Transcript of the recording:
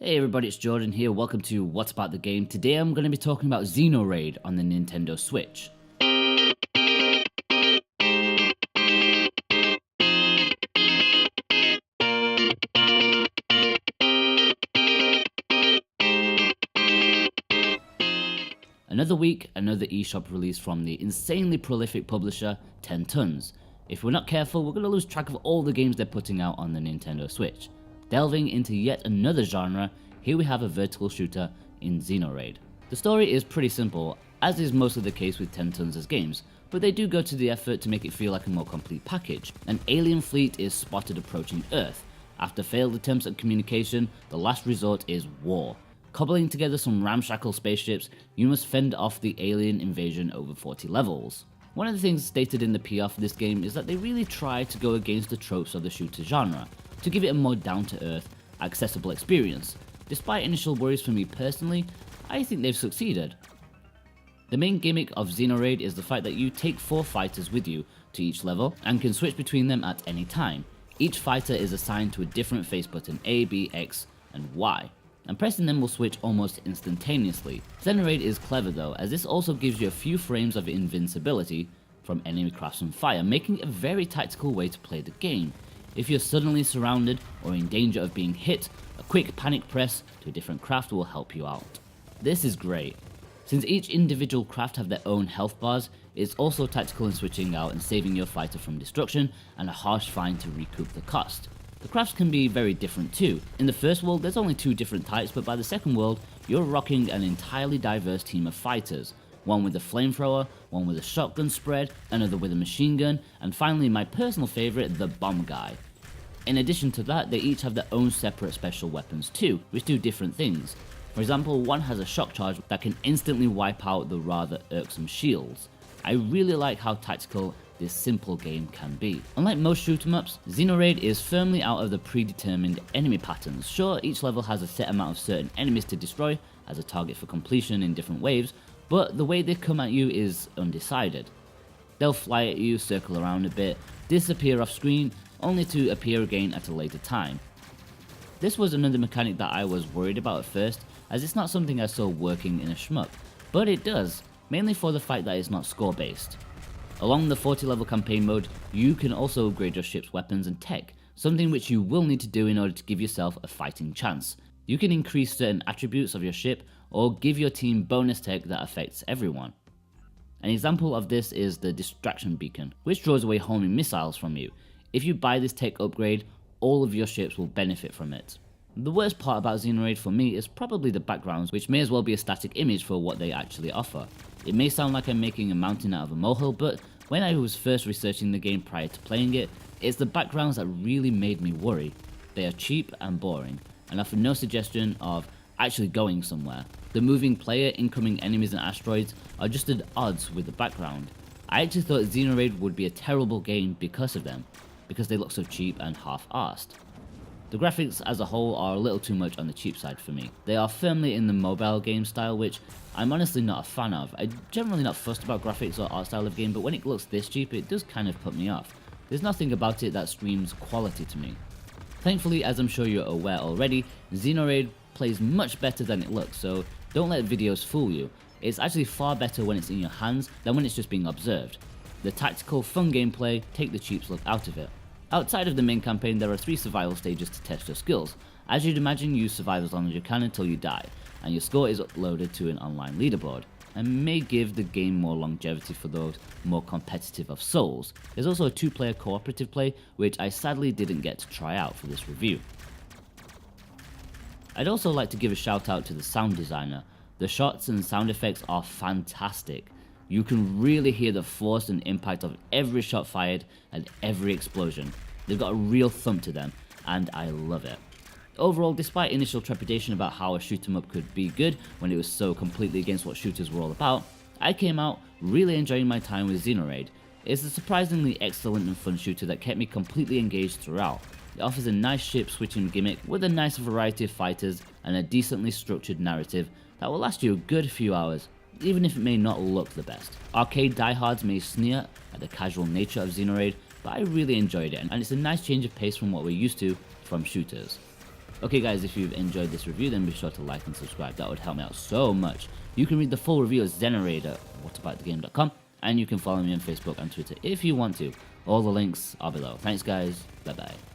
Hey everybody, it's Jordan here. Welcome to What's About the Game. Today I'm going to be talking about Xenoraid on the Nintendo Switch. Another week, another eShop release from the insanely prolific publisher 10 Tons. If we're not careful, we're going to lose track of all the games they're putting out on the Nintendo Switch. Delving into yet another genre, here we have a vertical shooter in Xenoraid. The story is pretty simple, as is mostly the case with 10 Tons' games, but they do go to the effort to make it feel like a more complete package. An alien fleet is spotted approaching Earth. After failed attempts at communication, the last resort is war. Cobbling together some ramshackle spaceships, you must fend off the alien invasion over 40 levels. One of the things stated in the PR for this game is that they really try to go against the tropes of the shooter genre, to give it a more down-to-earth, accessible experience. Despite initial worries for me personally, I think they've succeeded. The main gimmick of Xenoraid is the fact that you take 4 fighters with you to each level and can switch between them at any time. Each fighter is assigned to a different face button, A, B, X, and Y, and pressing them will switch almost instantaneously. Xenoraid is clever though, as this also gives you a few frames of invincibility from enemy crafts and fire, making it a very tactical way to play the game. If you're suddenly surrounded or in danger of being hit, a quick panic press to a different craft will help you out. This is great. Since each individual craft have their own health bars, it's also tactical in switching out and saving your fighter from destruction and a harsh fine to recoup the cost. The crafts can be very different too. In the first world there's only 2 different types, but by the second world you're rocking an entirely diverse team of fighters. One with a flamethrower, one with a shotgun spread, another with a machine gun, and finally my personal favourite, the bomb guy. In addition to that, they each have their own separate special weapons too, which do different things. For example, one has a shock charge that can instantly wipe out the rather irksome shields. I really like how tactical this simple game can be. Unlike most shoot 'em ups, Xenoraid is firmly out of the predetermined enemy patterns. Sure, each level has a set amount of certain enemies to destroy as a target for completion in different waves, but the way they come at you is undecided. They'll fly at you, circle around a bit, disappear off screen, only to appear again at a later time. This was another mechanic that I was worried about at first, as it's not something I saw working in a shmup, but it does, mainly for the fact that it's not score based. Along the 40 level campaign mode, you can also upgrade your ship's weapons and tech, something which you will need to do in order to give yourself a fighting chance. You can increase certain attributes of your ship or give your team bonus tech that affects everyone. An example of this is the distraction beacon, which draws away homing missiles from you. If you buy this tech upgrade, all of your ships will benefit from it. The worst part about Xenoraid for me is probably the backgrounds, which may as well be a static image for what they actually offer. It may sound like I'm making a mountain out of a molehill, but when I was first researching the game prior to playing it, it's the backgrounds that really made me worry. They are cheap and boring, and offer no suggestion of actually going somewhere. The moving player, incoming enemies and asteroids are just at odds with the background. I actually thought Xenoraid would be a terrible game because of them, because they look so cheap and half-arsed. The graphics as a whole are a little too much on the cheap side for me. They are firmly in the mobile game style, which I'm honestly not a fan of. I'm generally not fussed about graphics or art style of game, but when it looks this cheap it does kind of put me off. There's nothing about it that screams quality to me. Thankfully, as I'm sure you're aware already, Xenoraid plays much better than it looks, so don't let videos fool you. It's actually far better when it's in your hands than when it's just being observed. The tactical, fun gameplay take the cheap look out of it. Outside of the main campaign, there are 3 survival stages to test your skills. As you'd imagine, you survive as long as you can until you die, and your score is uploaded to an online leaderboard, and may give the game more longevity for those more competitive of souls. There's also a 2-player cooperative play, which I sadly didn't get to try out for this review. I'd also like to give a shout out to the sound designer. The shots and sound effects are fantastic. You can really hear the force and impact of every shot fired and every explosion. They've got a real thump to them, and I love it. Overall, despite initial trepidation about how a shoot 'em up could be good when it was so completely against what shooters were all about, I came out really enjoying my time with Xenoraid. It's a surprisingly excellent and fun shooter that kept me completely engaged throughout. It offers a nice ship switching gimmick with a nice variety of fighters and a decently structured narrative that will last you a good few hours, even if it may not look the best. Arcade diehards may sneer at the casual nature of Xenoraid, but I really enjoyed it, and it's a nice change of pace from what we're used to from shooters. Okay guys, if you've enjoyed this review, then be sure to like and subscribe. That would help me out so much. You can read the full review of Xenoraid at whataboutthegame.com, and you can follow me on Facebook and Twitter if you want to. All the links are below. Thanks guys, bye bye.